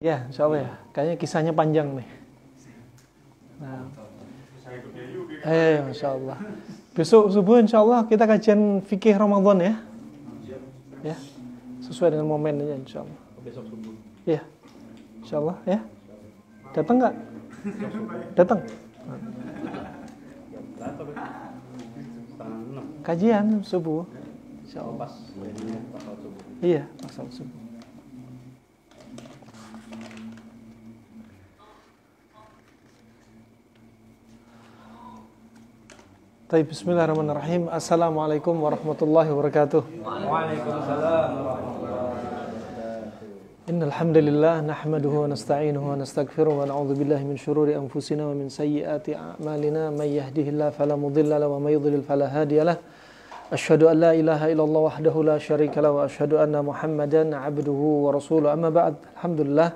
Ya, insya Allah ya. Kayaknya kisahnya panjang nih. Nah. Masya Allah. Besok subuh insya Allah kita kajian fikih Ramadan ya. Ya, sesuai dengan momennya insya Allah. Besok subuh. Ya, insya Allah ya. Datang nggak? Datang. Kajian subuh. Insya Allah. Iya, pasal subuh. Baik, bismillahirrahmanirrahim. Assalamualaikum warahmatullahi wabarakatuh. Waalaikumsalam warahmatullahi wabarakatuh. Innal hamdalillah nahmaduhu wa nasta'inuhu wa nastaghfiruh wa na'udzu billahi min shururi anfusina wa min sayyiati a'malina may yahdihillahu fala mudilla lahu wa may yudlil fala hadiyalah. Asyhadu an la ilaha illallah wahdahu la syarika lahu wa asyhadu anna Muhammadan 'abduhu wa rasuluhu. Amma ba'd. Alhamdulillah,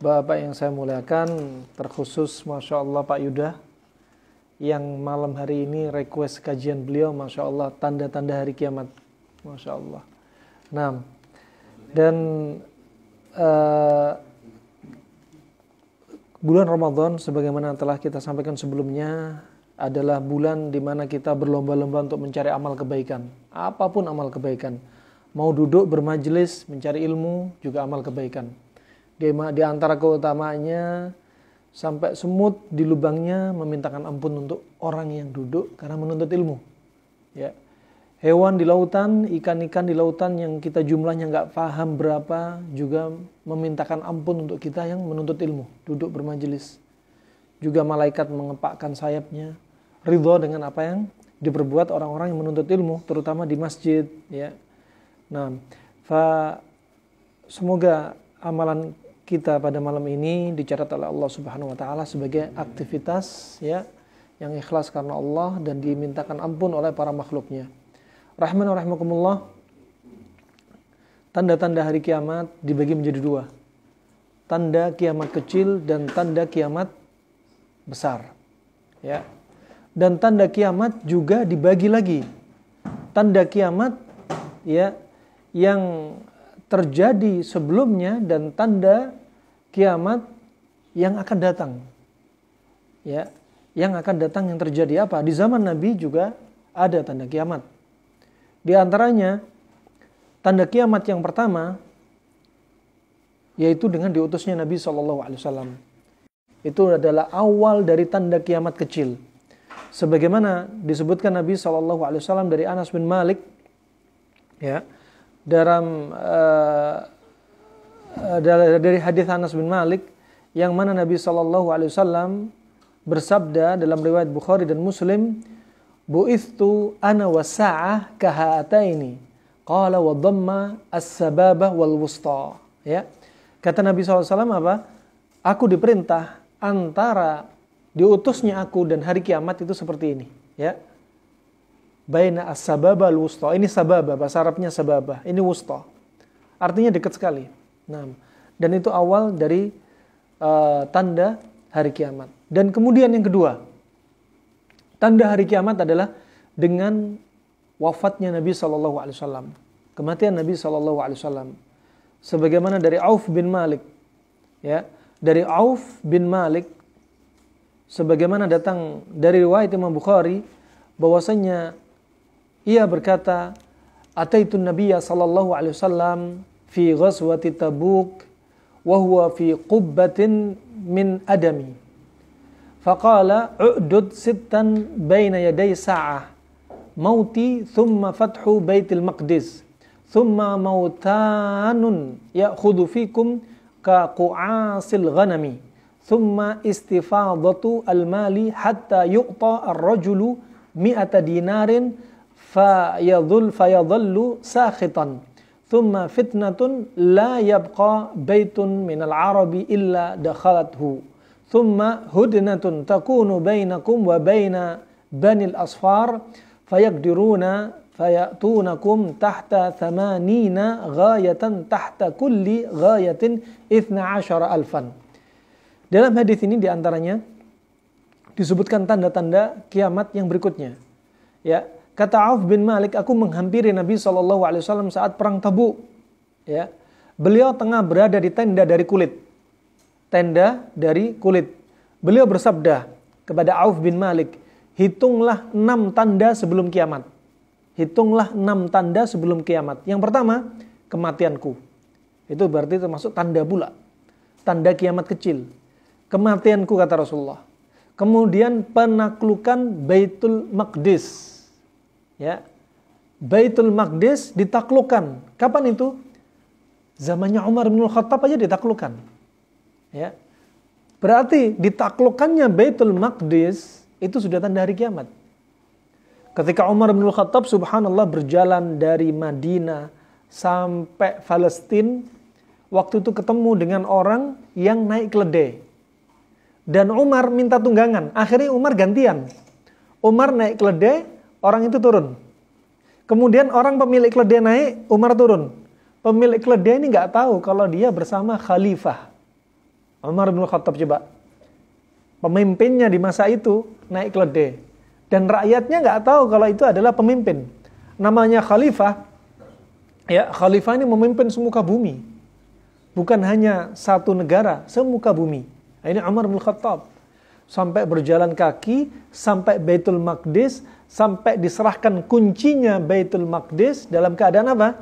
Bapak yang saya muliakan, terkhusus Masya Allah Pak Yuda yang malam hari ini request kajian beliau, Masya Allah, tanda-tanda hari kiamat, Masya Allah. Nah, dan bulan Ramadan sebagaimana telah kita sampaikan sebelumnya adalah bulan di mana kita berlomba-lomba untuk mencari amal kebaikan, apapun amal kebaikan. Mau duduk bermajelis mencari ilmu juga amal kebaikan. Di antara keutamaannya sampai semut di lubangnya memintakan ampun untuk orang yang duduk karena menuntut ilmu. Ya. Hewan di lautan, ikan-ikan di lautan yang kita jumlahnya nggak paham berapa juga memintakan ampun untuk kita yang menuntut ilmu, duduk bermajelis. Juga malaikat mengepakkan sayapnya, ridho dengan apa yang diperbuat orang-orang yang menuntut ilmu, terutama di masjid. Ya. Nah, semoga amalan kita pada malam ini dicatat oleh Allah Subhanahu wa taala sebagai aktivitas ya yang ikhlas karena Allah dan dimintakan ampun oleh para makhluknya. Rahman wa rahimakumullah. Tanda-tanda hari kiamat dibagi menjadi dua. Tanda kiamat kecil dan tanda kiamat besar. Ya. Dan tanda kiamat juga dibagi lagi. Tanda kiamat ya yang terjadi sebelumnya dan tanda kiamat yang akan datang. Ya, yang akan datang yang terjadi apa? Di zaman Nabi juga ada tanda kiamat. Di antaranya tanda kiamat yang pertama yaitu dengan diutusnya Nabi SAW. Itu adalah awal dari tanda kiamat kecil. Sebagaimana disebutkan Nabi SAW dari Anas bin Malik ya. Dari hadis Anas bin Malik yang mana Nabi SAW bersabda dalam riwayat Bukhari dan Muslim, bu'ithtu ana wasa'ah kahataini qala wa dhamma as-sababah wal wusta. Ya. Kata Nabi SAW apa? Aku diperintah antara diutusnya aku dan hari kiamat itu seperti ini. Ya. Baina as-sababa al-wusta. Ini sababa, bahasa Arabnya sababa. Ini wusta. Artinya dekat sekali. Nah, dan itu awal dari tanda hari kiamat. Dan kemudian yang kedua, tanda hari kiamat adalah dengan wafatnya Nabi SAW. Kematian Nabi SAW. Sebagaimana dari Auf bin Malik. Ya, dari Auf bin Malik, sebagaimana datang dari riwayat Imam Bukhari, bahwasanya ia berkata, Ataitun Nabiyya sallallahu alaihi wasallam fi ghazwati Tabuk wa huwa fi qubbatin min adami. Faqala u'dud sittan baina yaday sa'ah mauti thumma fathu baitil maqdis thumma mautanun ya'khudhu fikum ka qu'asil ghanami thumma istifadatu al-mali hatta yu'ta ar-rajulu mi'ata dinarin fayadhallu sakhitan thumma fitnatun la yabqa baitun minal arabi illa dakhalathu thumma hudnatun takunu bainakum wa baina banil asfar fayaqdiruna fayatunakum tahta 80 ghayatan tahta kulli ghayatin 12,000. Dalam hadis ini diantaranya disebutkan tanda-tanda kiamat yang berikutnya. Ya, kata Auf bin Malik, aku menghampiri Nabi SAW saat perang Tabuk. Ya, beliau tengah berada di tenda dari kulit. tenda dari kulit. Beliau bersabda kepada Auf bin Malik, hitunglah 6 tanda sebelum kiamat. Hitunglah 6 tanda sebelum kiamat. Yang pertama, kematianku. Itu berarti termasuk tanda pula. Tanda kiamat kecil. Kematianku, kata Rasulullah. Kemudian penaklukan Baitul Maqdis. Ya. Baitul Maqdis ditaklukkan. Kapan itu? Zamannya Umar bin Khattab aja ditaklukkan. Ya. Berarti ditaklukkannya Baitul Maqdis itu sudah tanda hari kiamat. Ketika Umar bin Khattab subhanallah berjalan dari Madinah sampai Palestina, waktu itu ketemu dengan orang yang naik keledai. Dan Umar minta tunggangan. Akhirnya Umar gantian. Umar naik keledai, orang itu turun. Kemudian orang pemilik keledai naik, Umar turun. Pemilik keledai ini nggak tahu kalau dia bersama khalifah. Umar bin Khattab coba. Pemimpinnya di masa itu naik keledai. Dan rakyatnya nggak tahu kalau itu adalah pemimpin. Namanya khalifah. Ya, khalifah ini memimpin semuka bumi. Bukan hanya satu negara, semuka bumi. Ini Umar bin Khattab. Sampai berjalan kaki, sampai Baitul Maqdis, sampai diserahkan kuncinya Baitul Maqdis dalam keadaan apa?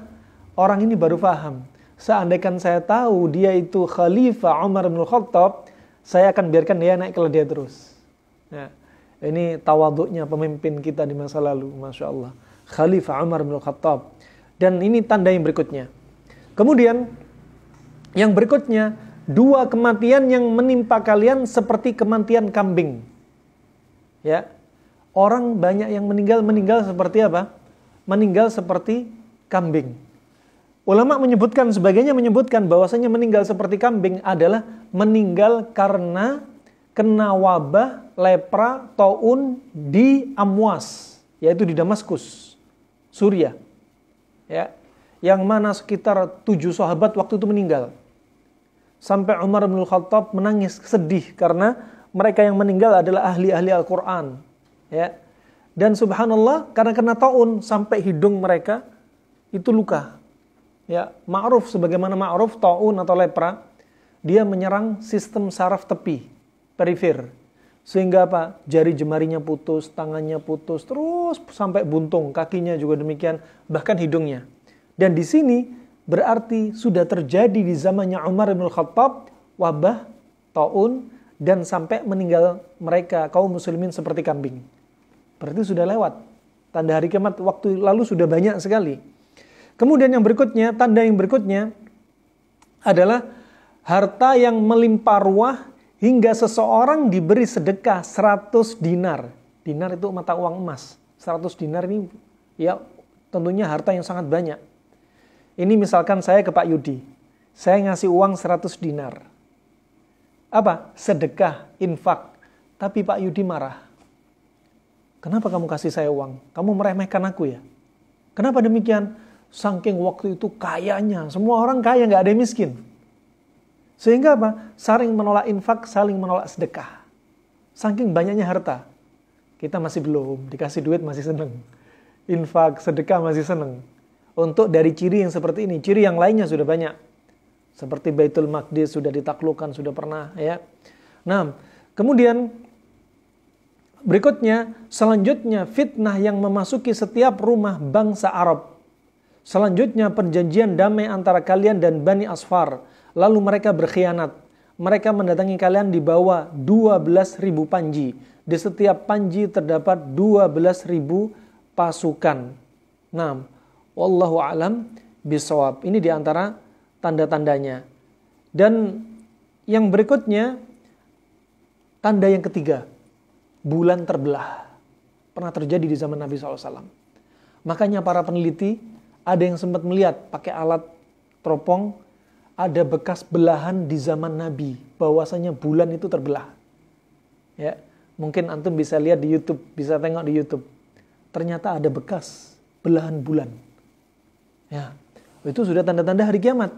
Orang ini baru paham. Seandainya saya tahu dia itu Khalifah Umar bin Khattab, saya akan biarkan dia naik keledai terus. Ya. Ini tawaduknya pemimpin kita di masa lalu, Masya Allah. Khalifah Umar bin Khattab. Dan ini tanda yang berikutnya. Kemudian, yang berikutnya, 2 kematian yang menimpa kalian seperti kematian kambing. Ya. Orang banyak yang meninggal seperti apa? Meninggal seperti kambing. Ulama menyebutkan bahwasanya meninggal seperti kambing adalah meninggal karena kena wabah, lepra, taun di Amwas, yaitu di Damaskus, Suriah. Ya. Yang mana sekitar 7 sahabat waktu itu meninggal. Sampai Umar bin Khattab menangis sedih karena mereka yang meninggal adalah ahli-ahli Al-Quran. Ya. Dan subhanallah karena kena taun sampai hidung mereka itu luka. Ya, ma'ruf sebagaimana ma'ruf taun atau lepra, dia menyerang sistem saraf tepi, perifer. Sehingga apa? Jari jemarinya putus, tangannya putus, terus sampai buntung, kakinya juga demikian, bahkan hidungnya. Dan di sini berarti sudah terjadi di zamannya Umar bin Khattab wabah, taun, dan sampai meninggal mereka kaum muslimin seperti kambing. Berarti sudah lewat. Tanda hari kiamat waktu lalu sudah banyak sekali. Kemudian yang berikutnya, tanda yang berikutnya adalah harta yang melimpah ruah hingga seseorang diberi sedekah 100 dinar. Dinar itu mata uang emas. 100 dinar ini ya tentunya harta yang sangat banyak. Ini misalkan saya ke Pak Yudi. Saya ngasih uang 100 dinar. Apa? Sedekah, infak. Tapi Pak Yudi marah. Kenapa kamu kasih saya uang? Kamu meremehkan aku ya? Kenapa demikian? Saking waktu itu kayanya. Semua orang kaya, nggak ada yang miskin. Sehingga apa? Saling menolak infak, saling menolak sedekah. Saking banyaknya harta. Kita masih belum. Dikasih duit masih seneng. Infak, sedekah masih seneng. Untuk dari ciri yang seperti ini. Ciri yang lainnya sudah banyak. Seperti Baitul Maqdis sudah ditaklukkan, sudah pernah. Ya. Nah, kemudian berikutnya, selanjutnya fitnah yang memasuki setiap rumah bangsa Arab. Selanjutnya perjanjian damai antara kalian dan Bani Asfar. Lalu mereka berkhianat. Mereka mendatangi kalian di bawah 12.000 panji. Di setiap panji terdapat 12.000 pasukan. Nah, wallahu a'lam bishawab. Ini di antara tanda-tandanya. Dan yang berikutnya, tanda yang ketiga. Bulan terbelah. Pernah terjadi di zaman Nabi SAW. Makanya para peneliti, ada yang sempat melihat pakai alat teropong, ada bekas belahan di zaman Nabi, bahwasanya bulan itu terbelah. Ya, mungkin antum bisa lihat di YouTube, bisa tengok di YouTube. Ternyata ada bekas belahan bulan. Ya, itu sudah tanda-tanda hari kiamat.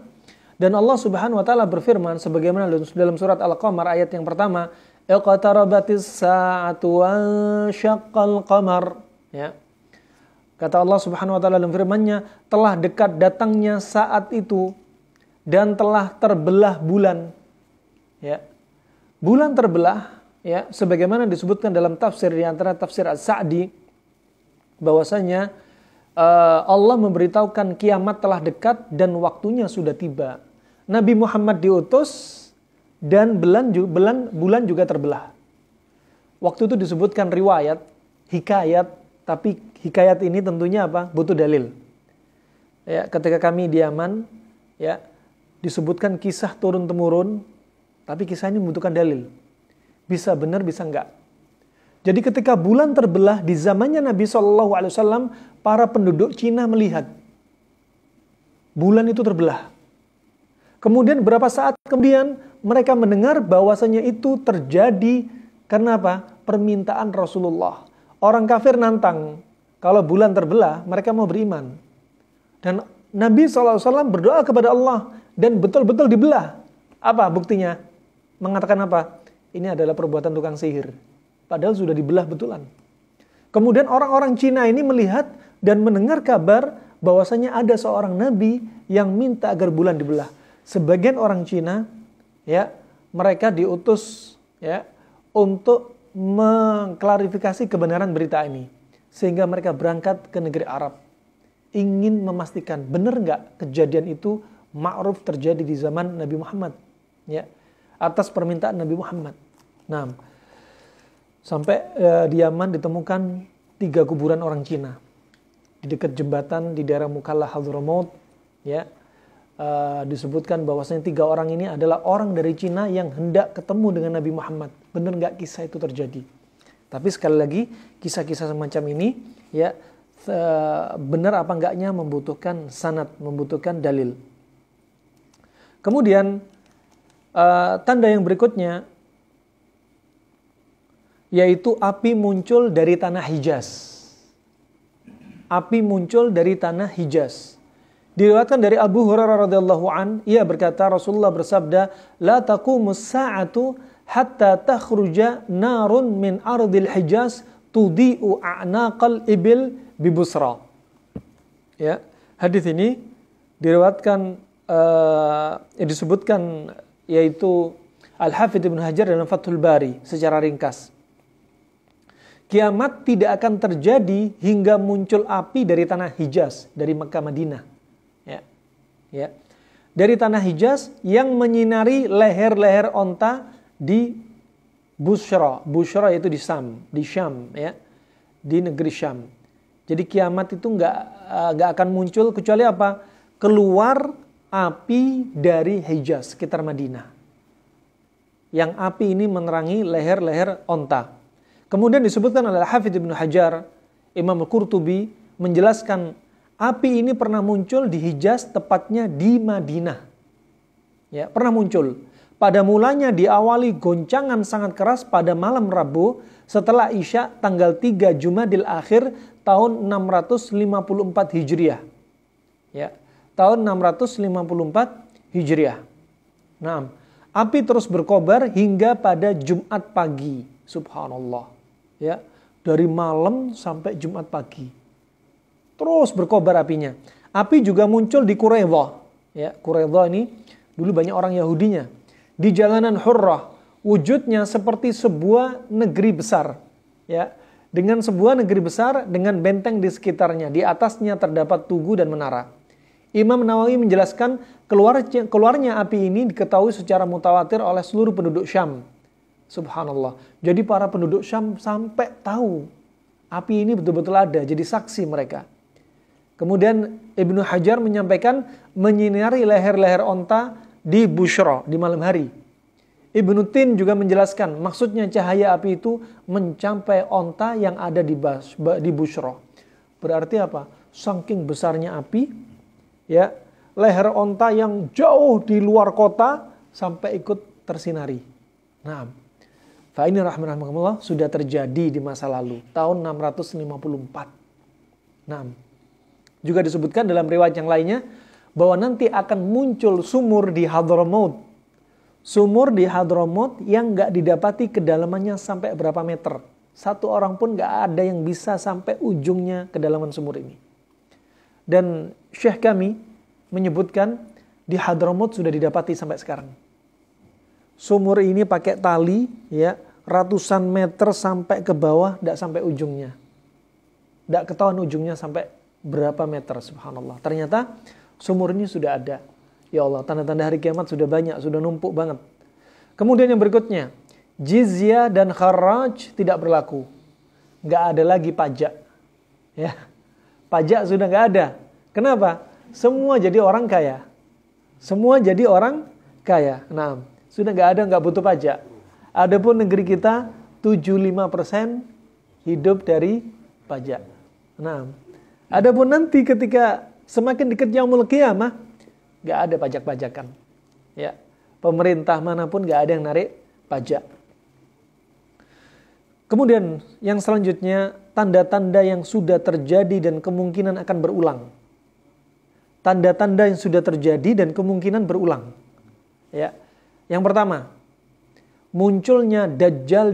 Dan Allah Subhanahu wa taala berfirman sebagaimana dalam surat Al-Qamar ayat yang pertama, iqtarabatis sa'atu wa syaqqal qamar. Ya. Kata Allah Subhanahu wa taala dalam firman-Nya, telah dekat datangnya saat itu dan telah terbelah bulan. Ya. Bulan terbelah, ya, sebagaimana disebutkan dalam tafsir di antara tafsir As-Sa'di, bahwasanya Allah memberitahukan kiamat telah dekat dan waktunya sudah tiba. Nabi Muhammad diutus dan bulan juga terbelah. Waktu itu disebutkan riwayat, hikayat, tapi hikayat ini tentunya apa? Butuh dalil. Ya, ketika kami di Yaman, ya, disebutkan kisah turun temurun, tapi kisah ini membutuhkan dalil. Bisa benar, bisa enggak. Jadi ketika bulan terbelah di zamannya Nabi SAW, para penduduk Cina melihat bulan itu terbelah. Kemudian beberapa saat kemudian mereka mendengar bahwasanya itu terjadi karena apa? Permintaan Rasulullah. Orang kafir nantang, kalau bulan terbelah mereka mau beriman. Dan Nabi SAW berdoa kepada Allah dan betul-betul dibelah. Apa buktinya? Mengatakan apa? Ini adalah perbuatan tukang sihir. Padahal sudah dibelah betulan. Kemudian orang-orang Cina ini melihat dan mendengar kabar bahwasanya ada seorang nabi yang minta agar bulan dibelah. Sebagian orang Cina, ya, mereka diutus, ya, untuk mengklarifikasi kebenaran berita ini, sehingga mereka berangkat ke negeri Arab, ingin memastikan benar nggak kejadian itu ma'ruf terjadi di zaman Nabi Muhammad, ya, atas permintaan Nabi Muhammad. Nah, sampai di Yaman ditemukan 3 kuburan orang Cina di dekat jembatan di daerah Mukalla Hadramaut, ya. Disebutkan bahwasanya 3 orang ini adalah orang dari Cina yang hendak ketemu dengan Nabi Muhammad. Benar nggak kisah itu terjadi? Tapi sekali lagi, kisah-kisah semacam ini, ya, benar apa enggaknya membutuhkan sanad, membutuhkan dalil. Kemudian tanda yang berikutnya, yaitu api muncul dari tanah Hijaz. Api muncul dari tanah Hijaz. Diriwayatkan dari Abu Hurairah radhiyallahu an, ia berkata, Rasulullah bersabda, "La taqumus sa'atu hatta takhruja narun min ardil Hijaz tudi'u a'naqal ibil bi Busra." Ya, hadis ini diriwayatkan disebutkan yaitu Al-Hafidz Ibnu Hajar dalam Fathul Bari secara ringkas. Kiamat tidak akan terjadi hingga muncul api dari tanah Hijaz, dari Mekah Madinah. Ya, dari tanah Hijaz yang menyinari leher-leher onta di Busra. Busra yaitu di Syam, ya, di negeri Syam. Jadi kiamat itu nggak akan muncul kecuali apa? Keluar api dari Hijaz sekitar Madinah. Yang api ini menerangi leher-leher onta. Kemudian disebutkan oleh Hafidz Ibnu Hajar, Imam Al-Qurtubi menjelaskan api ini pernah muncul di Hijaz, tepatnya di Madinah. Ya, pernah muncul. Pada mulanya diawali goncangan sangat keras pada malam Rabu setelah Isya tanggal 3 Jumadil Akhir tahun 654 Hijriah. Ya, tahun 654 Hijriah. Nah, api terus berkobar hingga pada Jumat pagi. Subhanallah. Ya, dari malam sampai Jumat pagi. Terus berkobar apinya. Api juga muncul di Quraidah. Ya, Quraidah ini dulu banyak orang Yahudinya. Di jalanan Hurrah, wujudnya seperti sebuah negeri besar. Ya, dengan sebuah negeri besar dengan benteng di sekitarnya. Di atasnya terdapat tugu dan menara. Imam Nawawi menjelaskan keluarnya api ini diketahui secara mutawatir oleh seluruh penduduk Syam. Subhanallah. Jadi para penduduk Syam sampai tahu api ini betul-betul ada. Jadi saksi mereka. Kemudian Ibnu Hajar menyampaikan menyinari leher-leher onta di Busra di malam hari. Ibnu Tin juga menjelaskan maksudnya cahaya api itu mencapai onta yang ada di Busra. Berarti apa? Saking besarnya api, ya, leher onta yang jauh di luar kota sampai ikut tersinari. Nah, fa ini rahimahumullah sudah terjadi di masa lalu tahun 654. Nah, juga disebutkan dalam riwayat yang lainnya bahwa nanti akan muncul sumur di Hadramaut. Sumur di Hadramaut yang nggak didapati kedalamannya sampai berapa meter. Satu orang pun nggak ada yang bisa sampai ujungnya kedalaman sumur ini. Dan Syekh kami menyebutkan di Hadramaut sudah didapati sampai sekarang. Sumur ini pakai tali, ya, ratusan meter sampai ke bawah, tidak sampai ujungnya. Tidak ketahuan ujungnya sampai berapa meter, subhanallah. Ternyata sumur ini sudah ada. Ya Allah, tanda-tanda hari kiamat sudah banyak, sudah numpuk banget. Kemudian yang berikutnya, jizyah dan kharaj tidak berlaku. Nggak ada lagi pajak. Ya, pajak sudah nggak ada. Kenapa? Semua jadi orang kaya. Semua jadi orang kaya. Nah, sudah nggak ada, nggak butuh pajak. Adapun negeri kita 75% hidup dari pajak. Nah, adapun nanti ketika semakin dekat yaumul qiyamah, nggak ada pajak-pajakan. Ya, pemerintah manapun nggak ada yang narik pajak. Kemudian yang selanjutnya, tanda-tanda yang sudah terjadi dan kemungkinan akan berulang. Tanda-tanda yang sudah terjadi dan kemungkinan berulang. Ya. Yang pertama, munculnya dajjal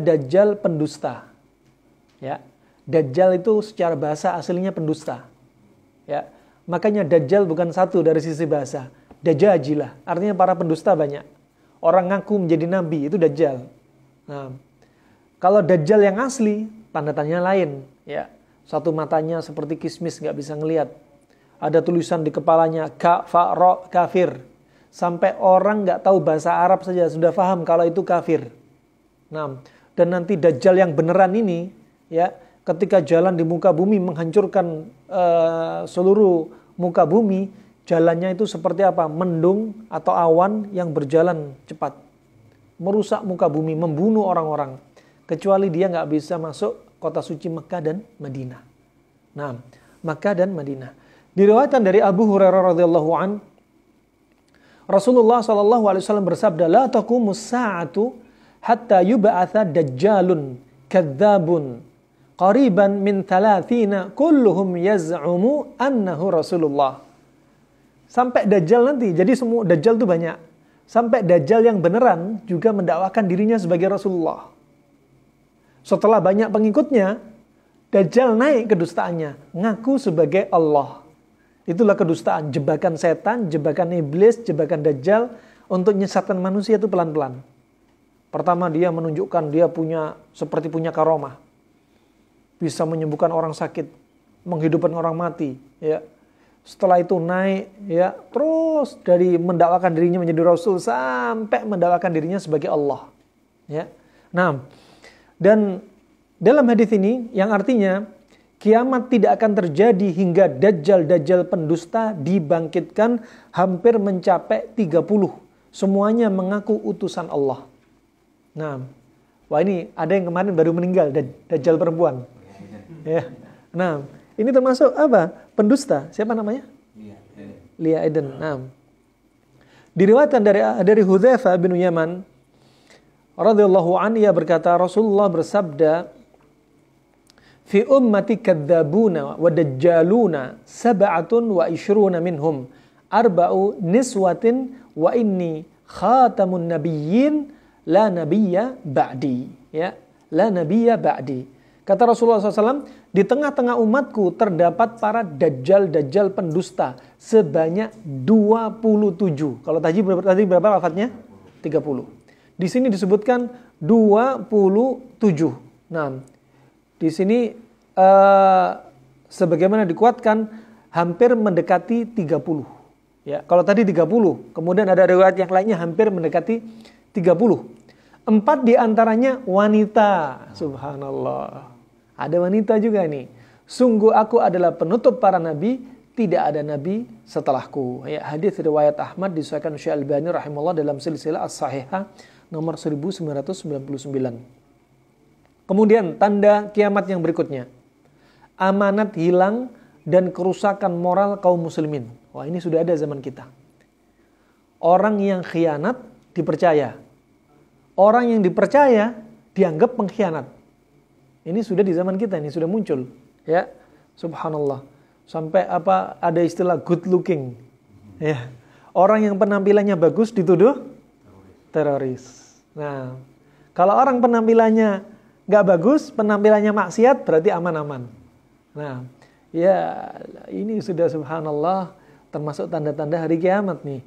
pendusta. Ya. Dajjal itu secara bahasa aslinya pendusta. Ya. Makanya dajjal bukan satu dari sisi bahasa. Dajajilah, artinya para pendusta banyak. Orang ngaku menjadi nabi, itu dajjal. Nah, kalau dajjal yang asli, tanda tanya lain. Ya. Satu matanya seperti kismis, nggak bisa ngelihat. Ada tulisan di kepalanya, kafir. Sampai orang nggak tahu bahasa Arab saja sudah paham kalau itu kafir. Nah, dan nanti dajjal yang beneran ini, ya, ketika jalan di muka bumi menghancurkan seluruh muka bumi, jalannya itu seperti apa? Mendung atau awan yang berjalan cepat, merusak muka bumi, membunuh orang-orang. Kecuali dia nggak bisa masuk kota suci Mekah dan Madinah. Nah, Mekah dan Madinah. Diriwayatkan dari Abu Hurairah radhiyallahu an, Rasulullah SAW bersabda, la taqumus sa'atu hatta yub'atha dajjalun kadzabun qariban min 30 kulluhum yaz'umu annahu Rasulullah. Sampai dajjal nanti, jadi semua dajjal itu banyak. Sampai dajjal yang beneran juga mendakwakan dirinya sebagai Rasulullah. Setelah banyak pengikutnya, dajjal naik kedustaannya, ngaku sebagai Allah. Itulah kedustaan, jebakan setan, jebakan iblis, jebakan dajjal untuk menyesatkan manusia itu pelan-pelan. Pertama dia menunjukkan dia seperti punya karomah. Bisa menyembuhkan orang sakit, menghidupkan orang mati, ya. Setelah itu naik, ya, terus dari mendakwakan dirinya menjadi rasul sampai mendakwakan dirinya sebagai Allah, ya. Nah, dan dalam hadis ini yang artinya kiamat tidak akan terjadi hingga dajjal pendusta dibangkitkan hampir mencapai 30. Semuanya mengaku utusan Allah. Nah, wah ini ada yang kemarin baru meninggal, dajjal perempuan. Ya. Nah, ini termasuk apa? Pendusta. Siapa namanya? Lia Eden. Nah, diriwayatkan dari Hudzaifah bin Yaman radhiyallahu anhu, ia berkata, Rasulullah bersabda, fi ummati kadzabuna wa dajjaluna sab'atun wa ishruna minhum arba'u niswatin wa inni khatamun nabiyyin la nabiyya ba'di, ya, la nabiyya ba'di. Kata Rasulullah SAW, di tengah-tengah umatku terdapat para dajjal pendusta sebanyak 27. Kalau tadi berapa lafadznya? 30. Di sini disebutkan 27. Nah, di sini sebagaimana dikuatkan hampir mendekati 30. Ya, kalau tadi 30, kemudian ada riwayat yang lainnya hampir mendekati 30. 4 diantaranya wanita. Subhanallah. Ada wanita juga nih. Sungguh aku adalah penutup para nabi, tidak ada nabi setelahku. Ya, hadis riwayat Ahmad disahihkan Syekh Albani rahimahullah dalam silsilah as-sahihah nomor 1999. Kemudian tanda kiamat yang berikutnya. Amanat hilang dan kerusakan moral kaum muslimin. Wah, ini sudah ada zaman kita. Orang yang khianat dipercaya. Orang yang dipercaya dianggap pengkhianat. Ini sudah di zaman kita, ini sudah muncul. Ya, subhanallah. Sampai ada istilah good looking. Ya. Orang yang penampilannya bagus dituduh teroris. Nah, kalau orang penampilannya nggak bagus, penampilannya maksiat, berarti aman-aman. Nah, ya ini sudah subhanallah termasuk tanda-tanda hari kiamat nih.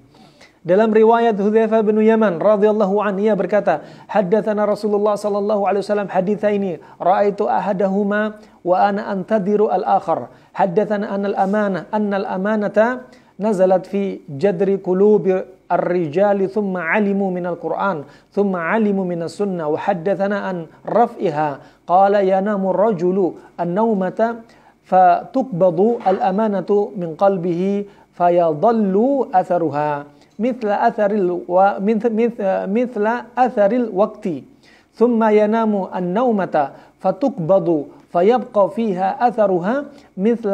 Dalam riwayat Hudzaifah bin Yaman radhiyallahu anhu ia berkata, haddatsana Rasulullah sallallahu alaihi wasallam haditsaini raaitu ahadahuma wa ana antadiru al-akhar. Haddatsana annal amanata nazalat fi jadri qulubi ar-rijali thumma alimu min al-Qur'an thumma alimu min as-sunnah wa haddatsana an raf'iha qala yanamu ar-rajulu an-nawmata fatuqbadu al-amanatu min qalbihi fayadhallu atharuha مثل أثر الوقت ثم ينام النومة فتقبض فيبقى فيها أثرها مثل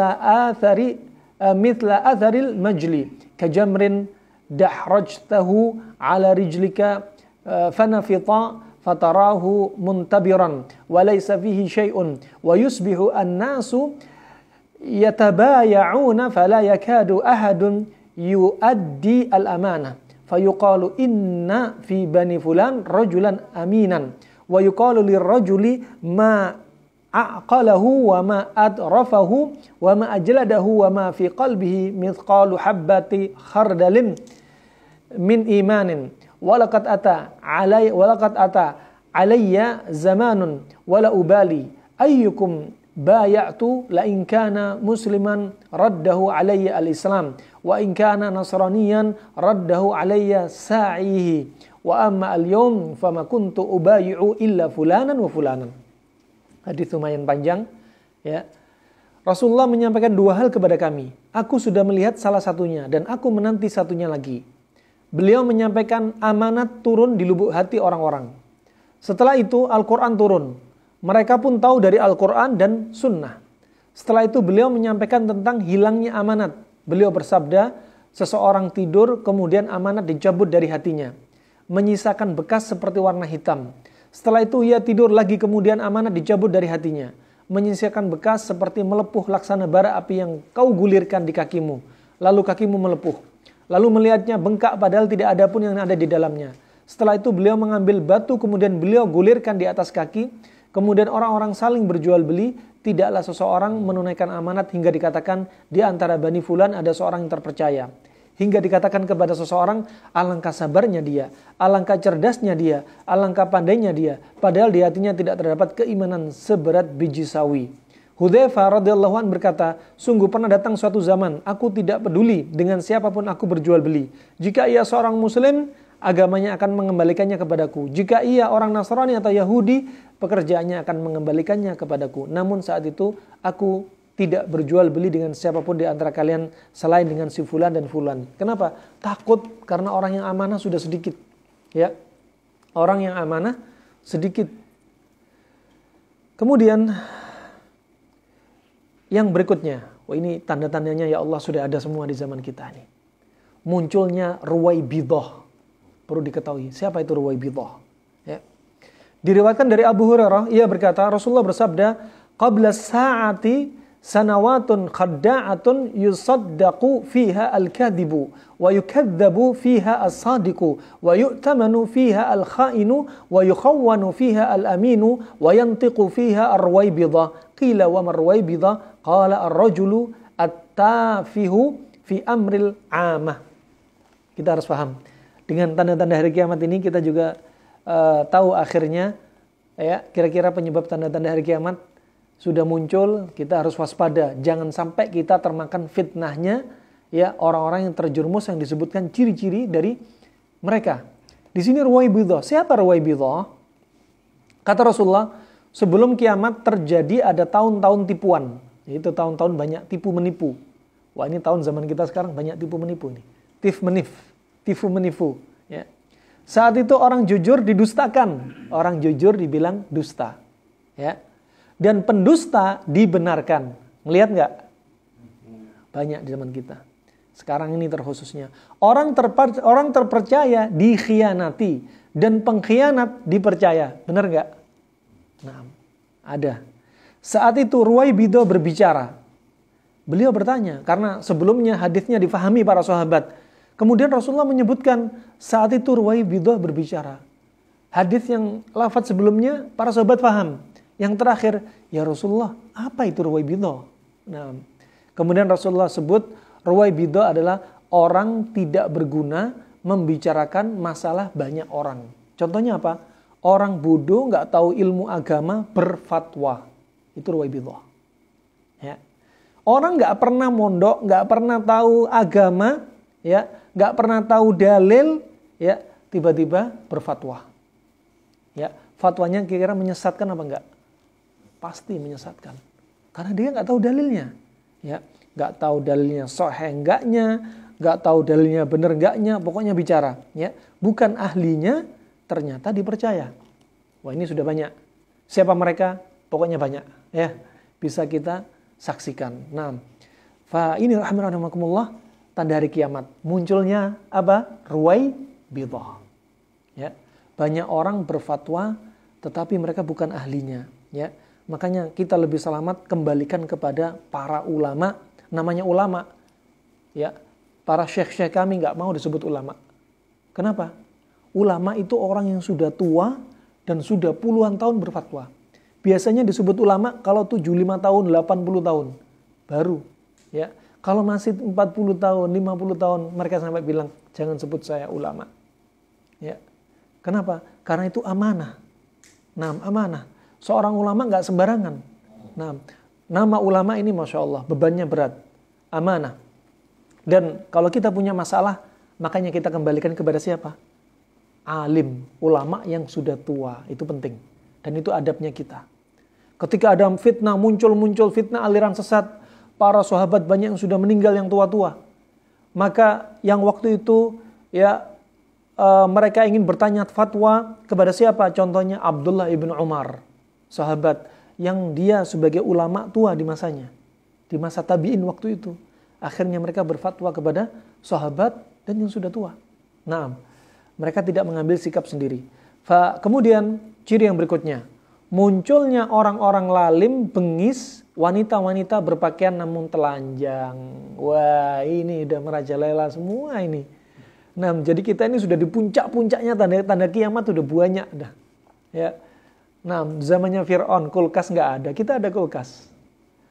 أثر المجل كجمر دحرجته على رجلك فنفط فتراه منتبرا وليس فيه شيء ويصبح الناس يتبايعون فلا يكاد أحد yuaddi al-amanah fayuqalu inna fi bani fulan rajulan aminan wa yuqalu lirrajuli ma aqalahu wa ma adrafahu wa ma ajladahu wa ma fi qalbihi mithqalu habbati khardalin min imanin walaqad ata alayya zamanun wala ubali ayyukum bayatu la in kana musliman raddahu alayya al-islam wa in kana nasraniyan raddahu alayya sa'ihi wa amma al-yawm fama kuntu ubayi'u illa fulanan wa fulanan. Hadis lumayan panjang ya. Rasulullah menyampaikan dua hal kepada kami. Aku sudah melihat salah satunya dan aku menanti satunya lagi. Beliau menyampaikan amanat turun di lubuk hati orang-orang. Setelah itu Al-Quran turun. Mereka pun tahu dari Al-Quran dan Sunnah. Setelah itu beliau menyampaikan tentang hilangnya amanat. Beliau bersabda, seseorang tidur kemudian amanat dicabut dari hatinya. Menyisakan bekas seperti warna hitam. Setelah itu ia tidur lagi kemudian amanat dicabut dari hatinya. Menyisakan bekas seperti melepuh laksana bara api yang kau gulirkan di kakimu. Lalu kakimu melepuh. Lalu melihatnya bengkak padahal tidak ada pun yang ada di dalamnya. Setelah itu beliau mengambil batu kemudian beliau gulirkan di atas kaki. Kemudian orang-orang saling berjual beli, tidaklah seseorang menunaikan amanat hingga dikatakan di antara Bani Fulan ada seorang yang terpercaya. Hingga dikatakan kepada seseorang, alangkah sabarnya dia, alangkah cerdasnya dia, alangkah pandainya dia, padahal di hatinya tidak terdapat keimanan seberat biji sawi. Hudzaifah radhiyallahu anhu berkata, sungguh pernah datang suatu zaman, aku tidak peduli dengan siapapun aku berjual beli. Jika ia seorang muslim, agamanya akan mengembalikannya kepadaku. Jika ia orang Nasrani atau Yahudi, pekerjaannya akan mengembalikannya kepadaku. Namun saat itu aku tidak berjual beli dengan siapapun di antara kalian selain dengan si fulan dan fulan. Kenapa? Takut karena orang yang amanah sudah sedikit. Ya. Orang yang amanah sedikit. Kemudian yang berikutnya, ini tanda-tandanya ya Allah sudah ada semua di zaman kita ini. Munculnya Ruwaibidah. Perlu diketahui, siapa itu Ruwaibidah? Ya. Diriwayatkan dari Abu Hurairah, ia berkata, Rasulullah bersabda, qabla sa'ati sanawatun khadda'atun yusaddaqu fiha al-kadhibu wa yukadzabu fiha as-sadiqu wa yu'tamanu fiha al-kha'inu wa yukhawwanu fiha al-aminu wa yantiqu fiha ar-Ruwaibidah. Qila wa mar-Ruwaibidah? Qala ar-rajulu at-tafihu fi amril 'amah. Kita harus paham. Dengan tanda-tanda hari kiamat ini kita juga tahu akhirnya ya, kira-kira penyebab tanda-tanda hari kiamat sudah muncul, kita harus waspada. Jangan sampai kita termakan fitnahnya ya orang-orang yang terjerumus yang disebutkan ciri-ciri dari mereka. Di sini Ruwaibidah. Siapa Ruwaibidah? Kata Rasulullah, sebelum kiamat terjadi ada tahun-tahun tipuan. Yaitu tahun-tahun banyak tipu menipu. Wah, ini tahun zaman kita sekarang banyak tipu menipu nih. Tifu menipu. Ya. Saat itu orang jujur didustakan. Orang jujur dibilang dusta. Ya. Dan pendusta dibenarkan. Ngelihat nggak? Banyak di zaman kita. Sekarang ini terkhususnya. Orang terpercaya dikhianati. Dan pengkhianat dipercaya. Benar nggak? Nah, ada. Saat itu Ruwaibidah berbicara. Beliau bertanya. Karena sebelumnya hadisnya difahami para sahabat. Kemudian Rasulullah menyebutkan saat itu Ruwaibidah berbicara. Hadis yang lafaz sebelumnya para sahabat paham. Yang terakhir, ya Rasulullah, apa itu Ruwaibidah? Nah, kemudian Rasulullah sebut Ruwaibidah adalah orang tidak berguna, membicarakan masalah banyak orang. Contohnya apa? Orang bodoh nggak tahu ilmu agama berfatwa. Itu ruwaibidah. Ya. Orang nggak pernah mondok, nggak pernah tahu agama, ya, nggak pernah tahu dalil, ya, tiba-tiba berfatwa. Ya, fatwanya kira-kira menyesatkan apa enggak? Pasti menyesatkan. Karena dia nggak tahu dalilnya. Ya, nggak tahu dalilnya sahih enggaknya, nggak tahu dalilnya benar enggaknya, pokoknya bicara. Ya, bukan ahlinya, ternyata dipercaya. Wah, ini sudah banyak. Siapa mereka? Pokoknya banyak. Ya, bisa kita saksikan. Nah, ini rahimahumullah tanda hari kiamat. Munculnya apa? Ruwaibidah. Ya, banyak orang berfatwa, tetapi mereka bukan ahlinya. Ya, makanya kita lebih selamat kembalikan kepada para ulama. Namanya ulama. Ya, para syekh-syekh kami nggak mau disebut ulama. Kenapa? Ulama itu orang yang sudah tua dan sudah puluhan tahun berfatwa. Biasanya disebut ulama kalau 75 tahun, 80 tahun. Baru. Ya. Kalau masih 40 tahun, 50 tahun, mereka sampai bilang, jangan sebut saya ulama. Ya. Kenapa? Karena itu amanah. Nah, amanah. Seorang ulama nggak sembarangan. Nah, nama ulama ini Masya Allah, bebannya berat. Amanah. Dan kalau kita punya masalah, makanya kita kembalikan kepada siapa? Alim, ulama yang sudah tua. Itu penting. Dan itu adabnya kita. Ketika ada fitnah, muncul fitnah aliran sesat, para sahabat banyak yang sudah meninggal yang tua-tua. Maka yang waktu itu ya mereka ingin bertanya fatwa kepada siapa? Contohnya Abdullah ibn Umar, sahabat yang dia sebagai ulama tua di masanya. Di masa tabi'in waktu itu. Akhirnya mereka berfatwa kepada sahabat dan yang sudah tua. Nah, mereka tidak mengambil sikap sendiri. Kemudian ciri yang berikutnya. Munculnya orang-orang lalim, bengis, wanita-wanita berpakaian namun telanjang. Wah, ini udah merajalela semua ini. Nah, jadi kita ini sudah di puncak-puncaknya tanda kiamat udah banyak dah. Ya. Nah, zamannya Fir'aun, kulkas nggak ada, kita ada kulkas.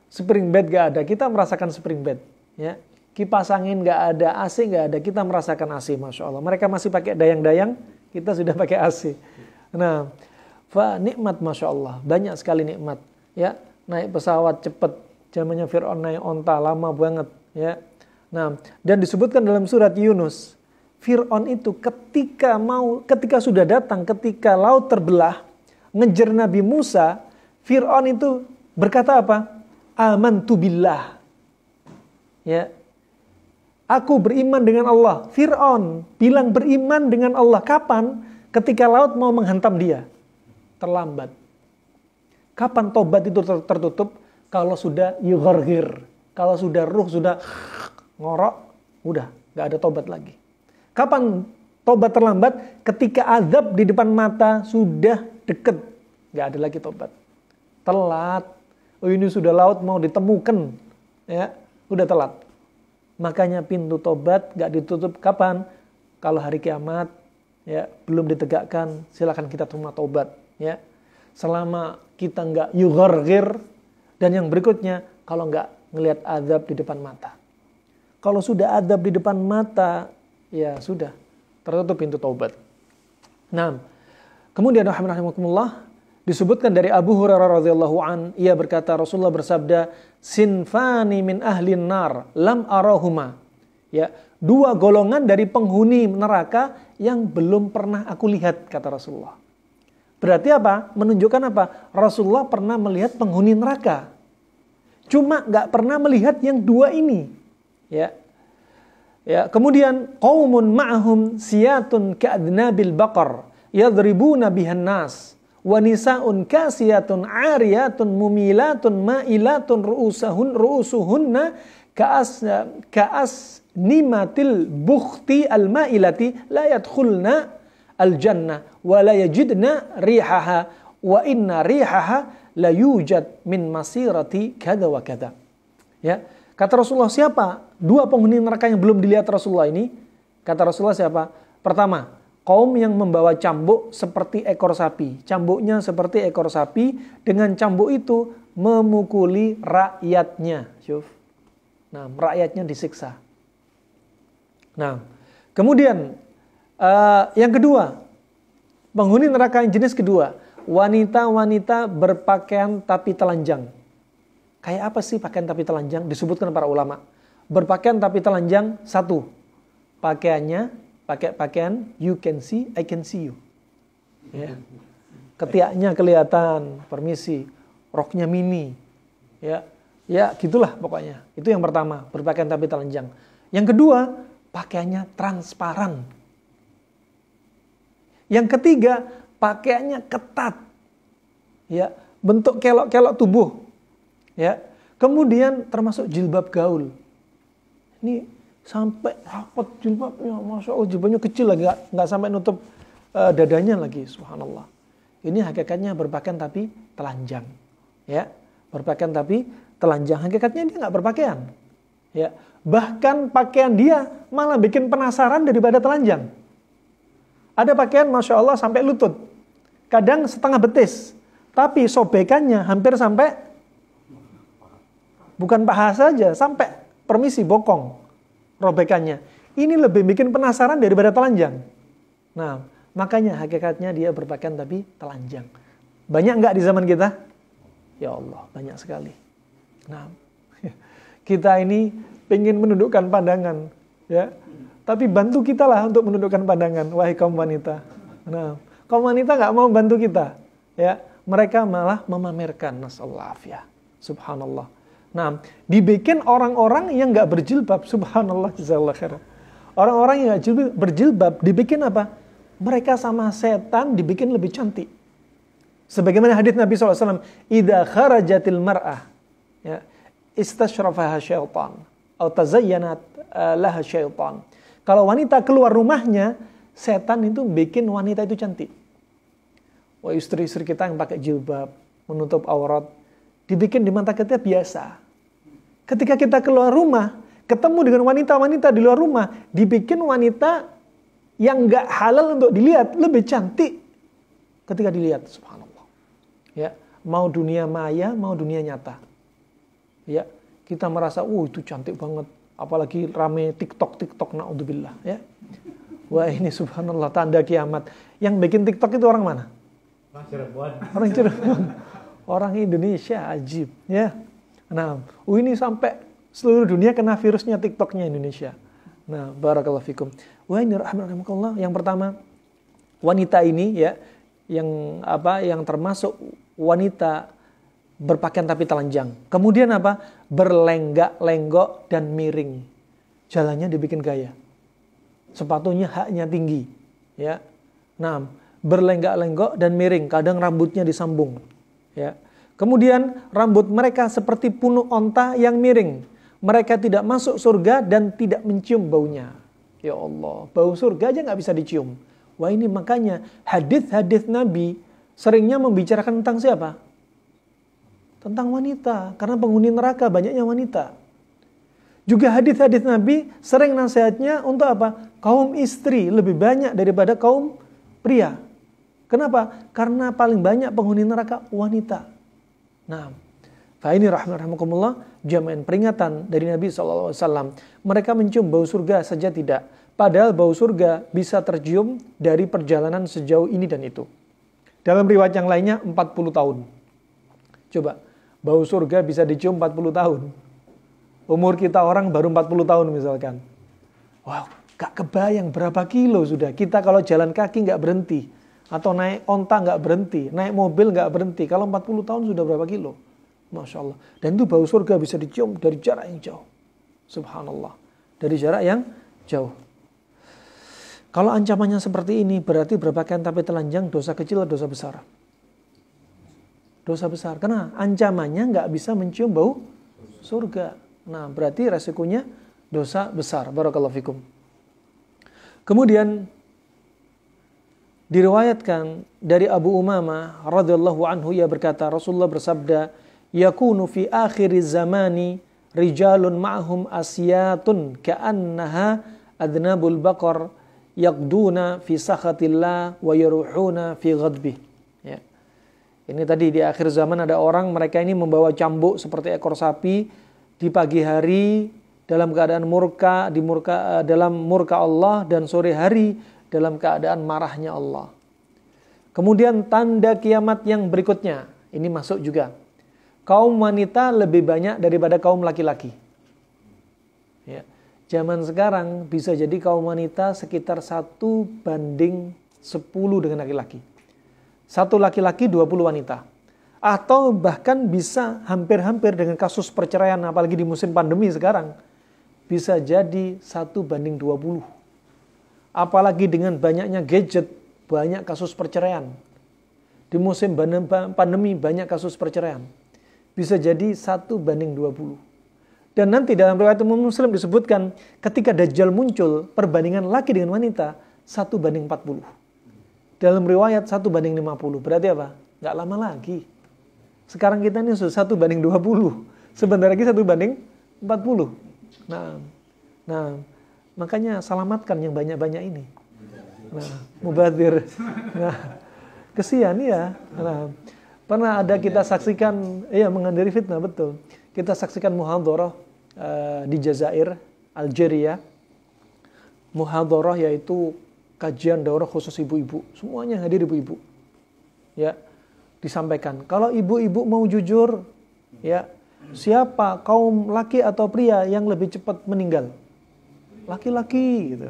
Spring bed nggak ada, kita merasakan spring bed. Ya. Kipas angin nggak ada, AC nggak ada, kita merasakan AC, Masya Allah. Mereka masih pakai dayang-dayang, kita sudah pakai AC. Nah, nikmat Masya Allah, banyak sekali nikmat. Ya, naik pesawat cepat, zamannya Fir'aun naik onta lama banget. Ya, nah, dan disebutkan dalam surat Yunus, Fir'aun itu ketika sudah datang, ketika laut terbelah, ngejar Nabi Musa, Fir'aun itu berkata apa? Amantu billah. Ya, aku beriman dengan Allah. Fir'aun bilang beriman dengan Allah. Kapan? Ketika laut mau menghantam dia. Terlambat. Kapan tobat itu tertutup? Kalau sudah yughargir. Kalau sudah ruh, sudah ngorok, udah, gak ada tobat lagi. Kapan tobat terlambat? Ketika azab di depan mata sudah deket. Gak ada lagi tobat. Telat. Oh, ini sudah laut mau ditemukan. Ya, udah telat. Makanya pintu tobat gak ditutup kapan? Kalau hari kiamat ya belum ditegakkan, silakan kita terima tobat. Ya, selama kita nggak yughargir, dan yang berikutnya kalau nggak ngelihat azab di depan mata. Kalau sudah azab di depan mata, ya sudah tertutup pintu taubat. Nah, kemudian rahimahumullah disebutkan dari Abu Hurairah radhiyallahu an, ia berkata Rasulullah bersabda, sinfani min ahlin nar lam arahuma. Ya, dua golongan dari penghuni neraka yang belum pernah aku lihat, kata Rasulullah. Berarti apa? Menunjukkan apa? Rasulullah pernah melihat penghuni neraka. Cuma nggak pernah melihat yang dua ini. Ya. Ya. Kemudian qaumun ma'ahum siyatun ka'adnabil baqar yadribuna bihan nas wa nisaun kasiyatun 'ariyatun mumilatun ma'ilatun ru'usuhunna ka'as nimatil bukhti al-ma'ilati la yadkhulna al-jannah wa la yajidna rihaha wa inna rihaha la yujad min masirati kada wa kada. Ya, kata Rasulullah, siapa dua penghuni neraka yang belum dilihat Rasulullah ini? Kata Rasulullah siapa? Pertama, kaum yang membawa cambuk seperti ekor sapi. Cambuknya seperti ekor sapi, dengan cambuk itu memukuli rakyatnya. Syuf. Nah, rakyatnya disiksa. Nah, kemudian Yang kedua, penghuni neraka yang jenis kedua, wanita-wanita berpakaian tapi telanjang. Kayak apa sih pakaian tapi telanjang? Disebutkan para ulama. Berpakaian tapi telanjang, satu, pakaiannya pakai pakaian you can see, I can see you. Ya. Ketiaknya kelihatan, permisi, roknya mini. Ya, gitulah pokoknya. Itu yang pertama, berpakaian tapi telanjang. Yang kedua, pakaiannya transparan. Yang ketiga, pakaiannya ketat. Ya, bentuk kelok-kelok tubuh. Ya. Kemudian termasuk jilbab gaul. Ini sampai rapat jilbabnya, Masya Allah, jilbabnya kecil lagi, nggak sampai nutup dadanya lagi, subhanallah. Ini hakikatnya berpakaian tapi telanjang. Ya, berpakaian tapi telanjang. Hakikatnya dia nggak berpakaian. Ya, bahkan pakaian dia malah bikin penasaran daripada telanjang. Ada pakaian Masya Allah sampai lutut. Kadang setengah betis. Tapi sobekannya hampir sampai, bukan paha saja, sampai permisi bokong robekannya. Ini lebih bikin penasaran daripada telanjang. Nah, makanya hakikatnya dia berpakaian tapi telanjang. Banyak nggak di zaman kita? Ya Allah, banyak sekali. Nah, kita ini pengen menundukkan pandangan, ya. Tapi bantu kita lah untuk menundukkan pandangan, wahai kaum wanita. Nah, kaum wanita nggak mau bantu kita, ya. Mereka malah memamerkan, nasallahu afiyah. Subhanallah. Nah, dibikin orang-orang yang nggak berjilbab, subhanallah, jazakallahu khairan. Orang-orang yang nggak berjilbab dibikin apa? Mereka sama setan dibikin lebih cantik. Sebagaimana hadits Nabi SAW, idza kharajatil mar'ah, ya, istashrafaha syaitan, atau tazayyanat laha syaitan. Kalau wanita keluar rumahnya, setan itu bikin wanita itu cantik. Wah, istri-istri kita yang pakai jilbab, menutup aurat, dibikin di mata kita biasa. Ketika kita keluar rumah, ketemu dengan wanita-wanita di luar rumah, dibikin wanita yang nggak halal untuk dilihat, lebih cantik ketika dilihat, subhanallah. Ya, mau dunia maya, mau dunia nyata. Ya, kita merasa, itu cantik banget. Apalagi rame TikTok, na'udzubillah. Ya. Wah, ini subhanallah, tanda kiamat. Yang bikin TikTok itu orang mana? Orang Cirebon. Orang Indonesia, ajib. Ya. Nah, ini sampai seluruh dunia kena virusnya TikToknya Indonesia. Nah, barakallahu fikum. Wah, ini rahmatullah. Yang pertama, wanita ini ya, yang termasuk wanita berpakaian tapi telanjang. Kemudian apa? Berlenggak-lenggok dan miring. Jalannya dibikin gaya. Sepatunya haknya tinggi. Ya. Nah, berlenggak-lenggok dan miring. Kadang rambutnya disambung. Ya. Kemudian rambut mereka seperti punuk onta yang miring. Mereka tidak masuk surga dan tidak mencium baunya. Ya Allah, bau surga aja nggak bisa dicium. Wah, ini makanya hadis-hadis Nabi seringnya membicarakan tentang siapa? Tentang wanita, karena penghuni neraka banyaknya wanita. Juga hadis-hadis Nabi sering nasihatnya untuk apa? Kaum istri lebih banyak daripada kaum pria. Kenapa? Karena paling banyak penghuni neraka wanita. Nah, ini rahmatullah, jaminan peringatan dari Nabi SAW. Mereka mencium bau surga saja tidak. Padahal bau surga bisa tercium dari perjalanan sejauh ini dan itu. Dalam riwayat yang lainnya 40 tahun. Coba, bau surga bisa dicium 40 tahun. Umur kita orang baru 40 tahun misalkan. Wow, gak kebayang berapa kilo sudah. Kita kalau jalan kaki gak berhenti. Atau naik onta gak berhenti. Naik mobil gak berhenti. Kalau 40 tahun sudah berapa kilo? Masya Allah. Dan itu bau surga bisa dicium dari jarak yang jauh. Subhanallah. Dari jarak yang jauh. Kalau ancamannya seperti ini, berarti berpakaian tapi telanjang, dosa kecil atau dosa besar? Dosa besar. Karena ancamannya nggak bisa mencium bau surga. Nah, berarti resikonya dosa besar. Barakallahu fikum. Kemudian diriwayatkan dari Abu Umamah radhiyallahu anhu, ia berkata, Rasulullah bersabda, yakunu fi akhir zamani rijalun ma'hum asyatun ka'annaha adnabul baqar yaqduna fi sakhatillah wa yaruhuna fi ghadbih. Ya. Ini tadi di akhir zaman ada orang, mereka ini membawa cambuk seperti ekor sapi di pagi hari dalam keadaan dalam murka Allah, dan sore hari dalam keadaan marahnya Allah. Kemudian tanda kiamat yang berikutnya, ini masuk juga. Kaum wanita lebih banyak daripada kaum laki-laki. Ya. Zaman sekarang bisa jadi kaum wanita sekitar 1:10 dengan laki-laki. 1 laki-laki 20 wanita. Atau bahkan bisa hampir-hampir dengan kasus perceraian, apalagi di musim pandemi sekarang. Bisa jadi 1:20. Apalagi dengan banyaknya gadget, banyak kasus perceraian. Di musim pandemi banyak kasus perceraian. Bisa jadi 1:20. Dan nanti dalam riwayat Muslim disebutkan ketika Dajjal muncul, perbandingan laki dengan wanita 1:40. Dalam riwayat 1:50. Berarti apa? Nggak lama lagi. Sekarang kita ini sudah 1:20. Sebentar lagi 1:40. Nah, makanya selamatkan yang banyak-banyak ini. Nah, mubadir. Nah, kesian ya. Nah, pernah ada kita saksikan, menghindari fitnah, betul. Kita saksikan muhadharah di Jazair, Algeria. Muhadharah yaitu kajian daurah khusus ibu-ibu. Semuanya hadir ibu-ibu. Ya, disampaikan. Kalau ibu-ibu mau jujur, ya, siapa kaum laki atau pria yang lebih cepat meninggal? Laki-laki gitu.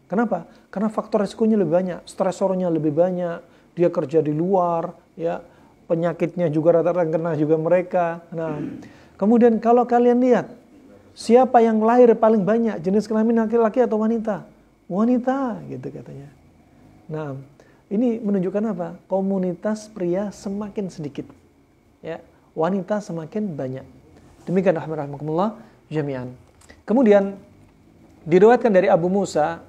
Kenapa? Karena faktor resikonya lebih banyak, stresornya lebih banyak, dia kerja di luar, ya, penyakitnya juga rata-rata kena juga mereka. Nah, kemudian kalau kalian lihat, siapa yang lahir paling banyak, jenis kelamin laki-laki atau wanita? Wanita, gitu katanya. Nah, ini menunjukkan apa? Komunitas pria semakin sedikit, ya, wanita semakin banyak. Demikian rahmatullah jami'an. Kemudian diriwayatkan dari Abu Musa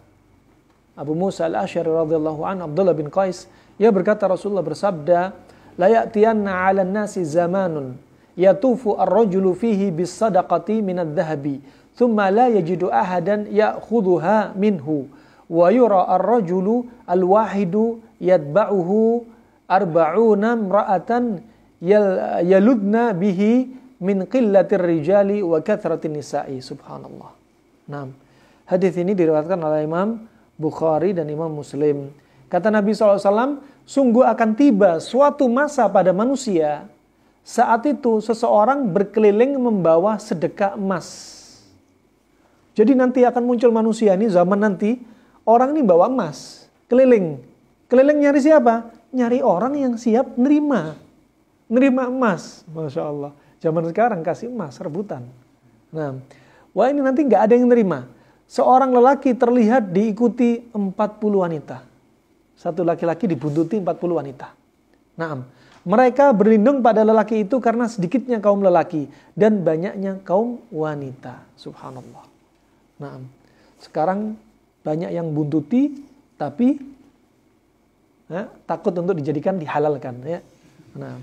al-Asy'ari radhiyallahu anhu, Abdullah bin Qais, ia berkata Rasulullah bersabda, la ya'tiyanna 'alan nasi zamanun yatufu ar-rajulu fihi bis-sadaqati min adh-dhahabi thumma la yajidu ahadan ya'khudhuha minhu wa yura ar-rajulu al-wahidu yatba'uhu arba'una imra'atan yaludna bihi min qillatir rijali wa kathratin nisa'i. Subhanallah. Nah, hadis ini diriwayatkan oleh Imam Bukhari dan Imam Muslim. Kata Nabi SAW, sungguh akan tiba suatu masa pada manusia, saat itu seseorang berkeliling membawa sedekah emas. Jadi nanti akan muncul manusia ini, zaman nanti, orang ini bawa emas, keliling. Keliling nyari siapa? Nyari orang yang siap nerima emas. Masya Allah. Zaman sekarang kasih emas, rebutan. Nah, wah ini nanti nggak ada yang nerima. Seorang lelaki terlihat diikuti 40 wanita. Satu laki-laki dibuntuti 40 wanita. Nah, mereka berlindung pada lelaki itu karena sedikitnya kaum lelaki dan banyaknya kaum wanita. Subhanallah. Nah, sekarang banyak yang buntuti tapi takut untuk dijadikan dihalalkan. Ya. Nah,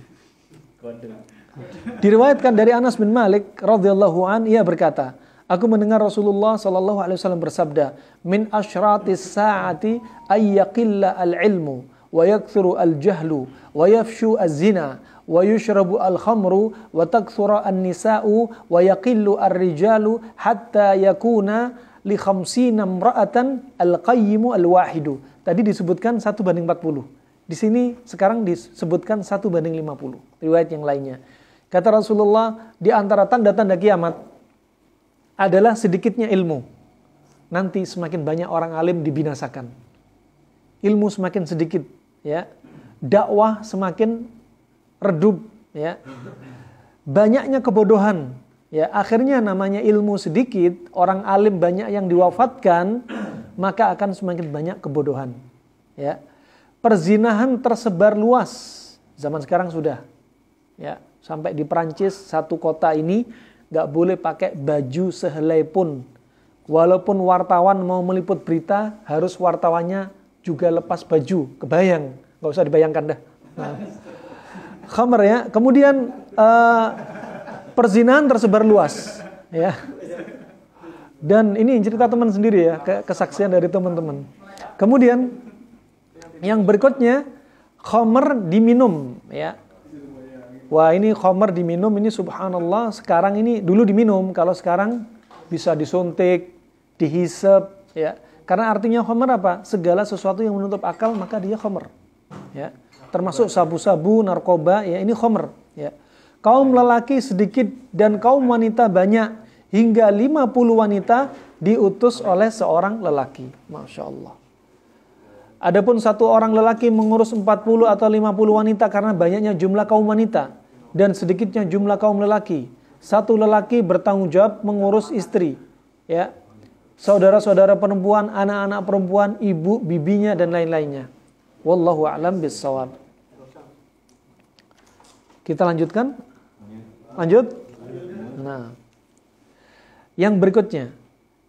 diriwayatkan dari Anas bin Malik radhiyallahu an, ia berkata, aku mendengar Rasulullah sallallahu alaihi wasallam bersabda, min asyratis saati ay yaqilla al-ilmu wa yakthuru al-jahlu wa yafshu az-zina wa yushrabu al-khamru wa takthura an-nisa'u wa yaqillu ar-rijalu hatta yakuna li 50 imra'atan al-qayyimu al-wahidu. Tadi disebutkan 1:40. Di sini sekarang disebutkan 1:50. Riwayat yang lainnya. Kata Rasulullah, di antara tanda-tanda kiamat adalah sedikitnya ilmu. Nanti semakin banyak orang alim dibinasakan. Ilmu semakin sedikit, ya. Dakwah semakin redup, ya. Banyaknya kebodohan, ya. Akhirnya namanya ilmu sedikit, orang alim banyak yang diwafatkan, maka akan semakin banyak kebodohan, ya. Perzinahan tersebar luas. Zaman sekarang sudah, ya. Sampai di Perancis, satu kota ini nggak boleh pakai baju sehelai pun. Walaupun wartawan mau meliput berita, harus wartawannya juga lepas baju. Kebayang, nggak usah dibayangkan dah. Nah. Khamr, ya. Kemudian perzinahan tersebar luas, ya. Dan ini cerita teman sendiri, ya, kesaksian dari teman-teman. Kemudian yang berikutnya, khamr diminum, ya. Wah, ini khamr diminum, ini subhanallah, sekarang ini dulu diminum, kalau sekarang bisa disuntik, dihisap, ya. Karena artinya khamr apa? Segala sesuatu yang menutup akal maka dia khamr. Ya. Termasuk sabu-sabu, narkoba, ya ini khamr. Ya. Kaum lelaki sedikit dan kaum wanita banyak, hingga 50 wanita diutus oleh seorang lelaki. Masya Allah. Adapun satu orang lelaki mengurus 40 atau 50 wanita karena banyaknya jumlah kaum wanita dan sedikitnya jumlah kaum lelaki. Satu lelaki bertanggung jawab mengurus istri, ya, saudara-saudara perempuan, anak-anak perempuan, ibu, bibinya dan lain-lainnya. Wallahu a'lam bissawab. Kita lanjutkan? Lanjut? Nah, yang berikutnya,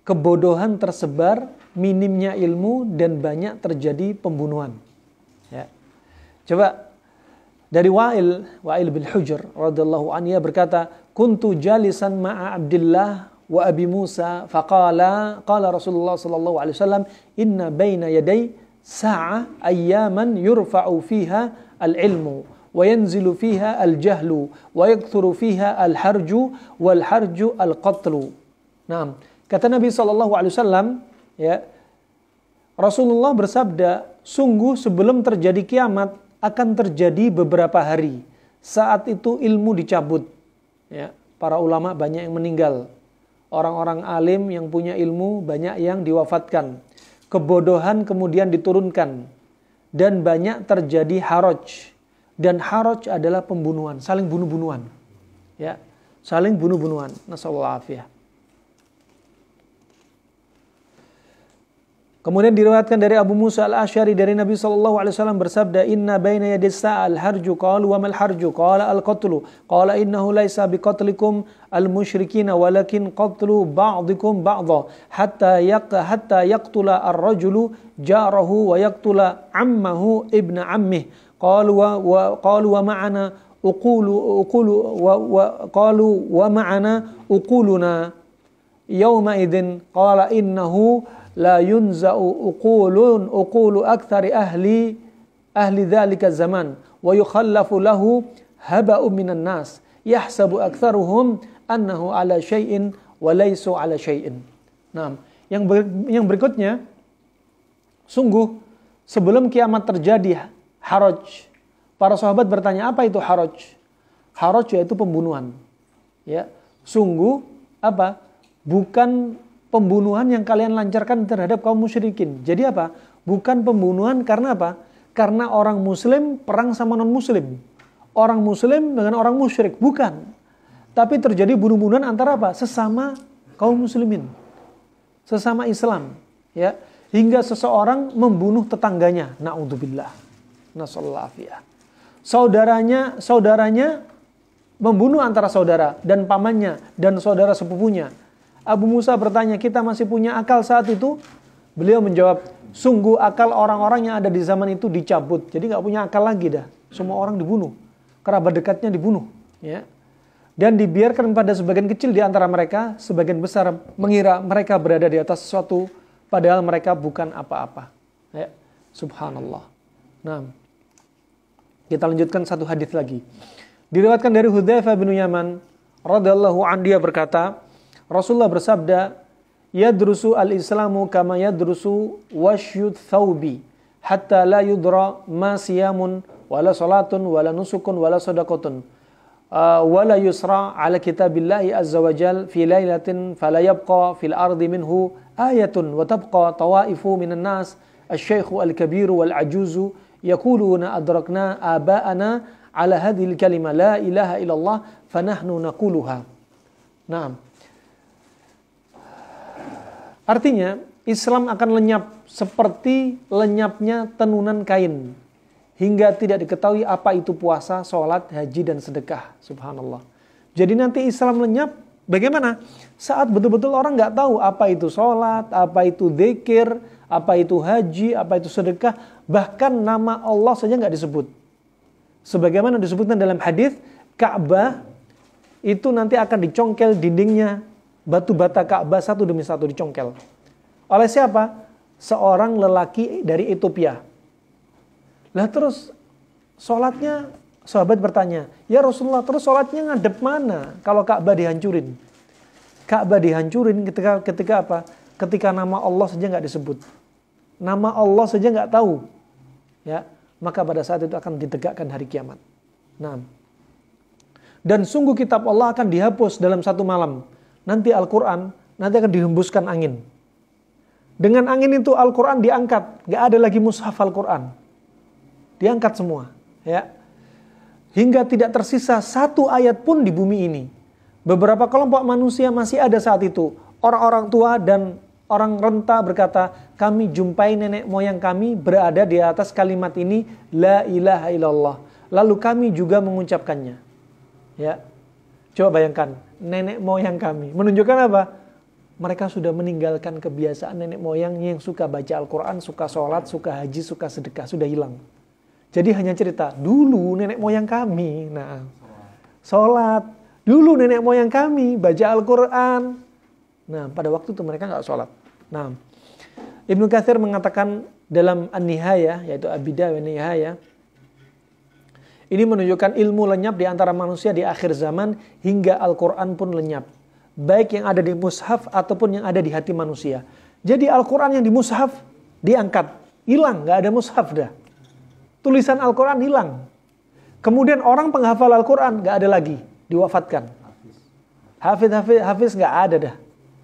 kebodohan tersebar, minimnya ilmu dan banyak terjadi pembunuhan. Ya. Coba dari Wa'il bin Hujr radhiyallahu anhu berkata, "Kuntu jalisan ma'a Abdullah wa Abi Musa faqala qala Rasulullah sallallahu alaihi wasallam inna baina yaday sa'a ayyaman yurfa'u fiha al-ilmu wa yanzilu fiha al-jahlu wa yakthuru fiha al-harju wal harju al-qatlu." Nah, kata Nabi sallallahu alaihi wasallam, ya, Rasulullah bersabda, sungguh sebelum terjadi kiamat akan terjadi beberapa hari. Saat itu ilmu dicabut. Ya, para ulama banyak yang meninggal. Orang-orang alim yang punya ilmu banyak yang diwafatkan. Kebodohan kemudian diturunkan. Dan banyak terjadi haraj. Dan haraj adalah pembunuhan, saling bunuh-bunuhan. Ya, saling bunuh-bunuhan. Nasallallahu alaihi. Kemudian diriwayatkan dari Abu Musa al-Asy'ari dari Nabi SAW bersabda, "Inna baina yadis sa'al harju." Qalu wa mal harju? Qala al-qatlu. Qala innahu laisa biqatlikum al-musyrikina walakin qatlu ba'dikum ba'dha hatta yaqtula ar-rajulu jarahu wa yaqtula ammahu ibna ammih. Qalu wa ma'ana uquluna yawma idzin. Qala innahu la yunza'u uqulu aktsari ahli dzalika zaman wa yukhallafu lahu haba'u minan nas yahsabu aktsaruhum annahu ala syai'in wa laysu ala syai'in. Nah, yang berikutnya, sungguh sebelum kiamat terjadi haraj. Para sahabat bertanya, apa itu haraj? Haraj yaitu pembunuhan. Ya, sungguh apa? Bukan pembunuhan yang kalian lancarkan terhadap kaum musyrikin. Jadi apa? Bukan pembunuhan karena apa? Karena orang muslim perang sama non-muslim. Orang muslim dengan orang musyrik. Bukan. Tapi terjadi bunuh-bunuhan antara apa? Sesama kaum muslimin. Sesama Islam. Ya. Hingga seseorang membunuh tetangganya. Na'udzubillah. Nasallallahu alaihi. Saudaranya membunuh antara saudara dan pamannya dan saudara sepupunya. Abu Musa bertanya, kita masih punya akal saat itu? Beliau menjawab, sungguh akal orang-orang yang ada di zaman itu dicabut. Jadi nggak punya akal lagi dah. Semua orang dibunuh. Kerabat dekatnya dibunuh. Ya. Dan dibiarkan pada sebagian kecil di antara mereka, sebagian besar mengira mereka berada di atas sesuatu, padahal mereka bukan apa-apa. Ya. Subhanallah. Nah, kita lanjutkan satu hadis lagi. Diriwayatkan dari Hudzaifah bin Yaman radhiyallahu anhu, dia berkata, Rasulullah bersabda, yadrusu al-islamu kama yadrusu wasyud thawbi hatta la yudra ma siyamun wala salatun wala nusukun wala sadaqatun wala yusra ala kitabillahi azza wa jal fi laylatin fala yabqa fil ardi minhu ayatun wa tabqa tawaifu minan nas asy-syaikhu al-kabiru wal ajuzu yaquluna adrakna aba'ana ala hadhil kalima la ilaha illallah fanahnu naquluha. Naam. Artinya, Islam akan lenyap seperti lenyapnya tenunan kain. Hingga tidak diketahui apa itu puasa, sholat, haji, dan sedekah. Subhanallah. Jadi nanti Islam lenyap, bagaimana? Saat betul-betul orang nggak tahu apa itu sholat, apa itu dzikir, apa itu haji, apa itu sedekah. Bahkan nama Allah saja nggak disebut. Sebagaimana disebutkan dalam hadis, Ka'bah itu nanti akan dicongkel dindingnya. Batu bata Ka'bah satu demi satu dicongkel. Oleh siapa? Seorang lelaki dari Ethiopia. Lah terus sholatnya, sahabat bertanya, ya Rasulullah, terus sholatnya ngadep mana kalau Ka'bah dihancurin? Ka'bah dihancurin ketika apa? ketika nama Allah saja nggak disebut, nama Allah saja nggak tahu, ya, maka pada saat itu akan ditegakkan hari kiamat. Nah, dan sungguh kitab Allah akan dihapus dalam satu malam. Nanti Al-Quran nanti akan dihembuskan angin. Dengan angin itu Al-Quran diangkat, nggak ada lagi mushaf Al-Quran, diangkat semua, ya, hingga tidak tersisa satu ayat pun di bumi ini. Beberapa kelompok manusia masih ada saat itu. Orang-orang tua dan orang renta berkata, kami jumpai nenek moyang kami berada di atas kalimat ini, la ilaha illallah. Lalu kami juga mengucapkannya. Ya, coba bayangkan, nenek moyang kami. Menunjukkan apa? Mereka sudah meninggalkan kebiasaan nenek moyangnya yang suka baca Al-Quran, suka sholat, suka haji, suka sedekah. Sudah hilang. Jadi hanya cerita, dulu nenek moyang kami, nah, sholat. Dulu nenek moyang kami baca Al-Quran. Nah, pada waktu itu mereka nggak sholat. Nah, Ibnu Katsir mengatakan dalam An-Nihayah, yaitu Al-Bidayah wa Nihayah, ini menunjukkan ilmu lenyap di antara manusia di akhir zaman hingga Al-Quran pun lenyap. Baik yang ada di mushaf ataupun yang ada di hati manusia. Jadi Al-Quran yang di mushaf diangkat, hilang, nggak ada mushaf dah. Tulisan Al-Quran hilang. Kemudian orang penghafal Al-Quran nggak ada lagi, diwafatkan. Hafiz nggak ada dah.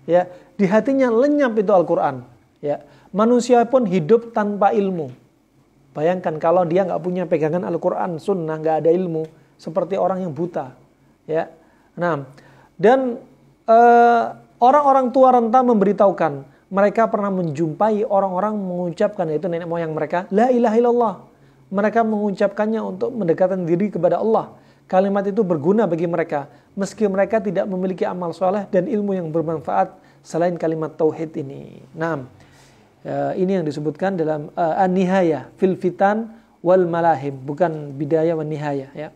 Ya, di hatinya lenyap itu Al-Quran. Ya, manusia pun hidup tanpa ilmu. Bayangkan kalau dia nggak punya pegangan Al-Quran, sunnah, nggak ada ilmu, seperti orang yang buta. Ya, nah, dan orang-orang tua renta memberitahukan mereka pernah menjumpai orang-orang mengucapkan, yaitu nenek moyang mereka, la ilaha illallah. Mereka mengucapkannya untuk mendekatkan diri kepada Allah. Kalimat itu berguna bagi mereka meski mereka tidak memiliki amal soleh dan ilmu yang bermanfaat selain kalimat tauhid ini. Nah, ini yang disebutkan dalam An-Nihayah fil Fitan wal Malahib, bukan Bidayah wan Nihayah, ya.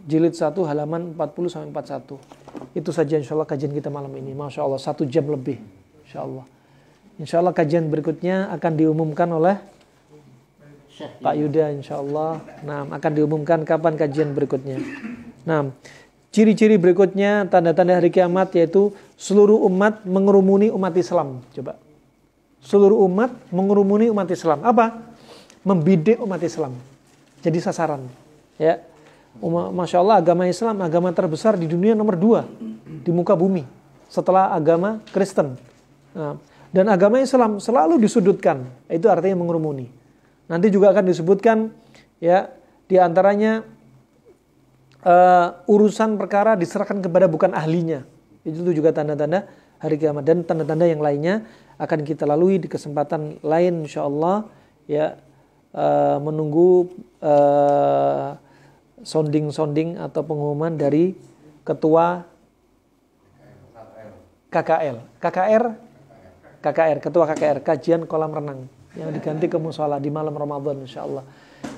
Jilid 1 halaman 40-41. Itu saja insyaallah kajian kita malam ini. Masya Allah 1 jam lebih. Insyaallah. Insyaallah kajian berikutnya akan diumumkan oleh Pak Yuda insyaallah. Nah, akan diumumkan kapan kajian berikutnya. Nah, ciri-ciri berikutnya tanda-tanda hari kiamat yaitu seluruh umat mengerumuni umat Islam. Coba. Seluruh umat mengerumuni umat Islam. Apa? Membidik umat Islam. Jadi sasaran. Ya. Masya Allah agama Islam agama terbesar di dunia nomor 2 di muka bumi setelah agama Kristen. Nah, dan agama Islam selalu disudutkan. Itu artinya mengerumuni. Nanti juga akan disebutkan ya di antaranya urusan perkara diserahkan kepada bukan ahlinya. Itu juga tanda-tanda hari kiamat dan tanda-tanda yang lainnya akan kita lalui di kesempatan lain insyaallah ya, menunggu sounding atau pengumuman dari ketua KKR, ketua KKR, kajian kolam renang yang diganti ke musola di malam Ramadan insyaallah.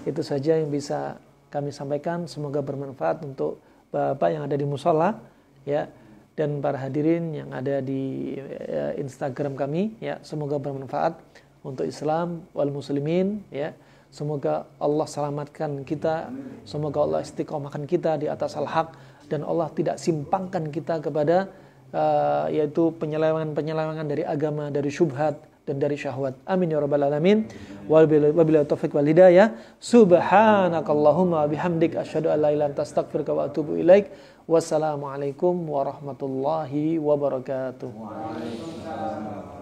Itu saja yang bisa kami sampaikan, semoga bermanfaat untuk Bapak yang ada di musola ya, dan para hadirin yang ada di Instagram kami ya, semoga bermanfaat untuk Islam wal muslimin ya. Semoga Allah selamatkan kita, semoga Allah istiqomahkan kita di atas al-haq dan Allah tidak simpangkan kita kepada yaitu penyelewengan dari agama, dari syubhat dan dari syahwat. Amin ya rabbal alamin. Wabillahi taufiq wal hidayah. Subhanakallahumma bihamdik asyhadu an la ilaha illa anta astaghfiruka wa atubu ilaik. Wassalamualaikum warahmatullahi wabarakatuh. Waalaikumsalam.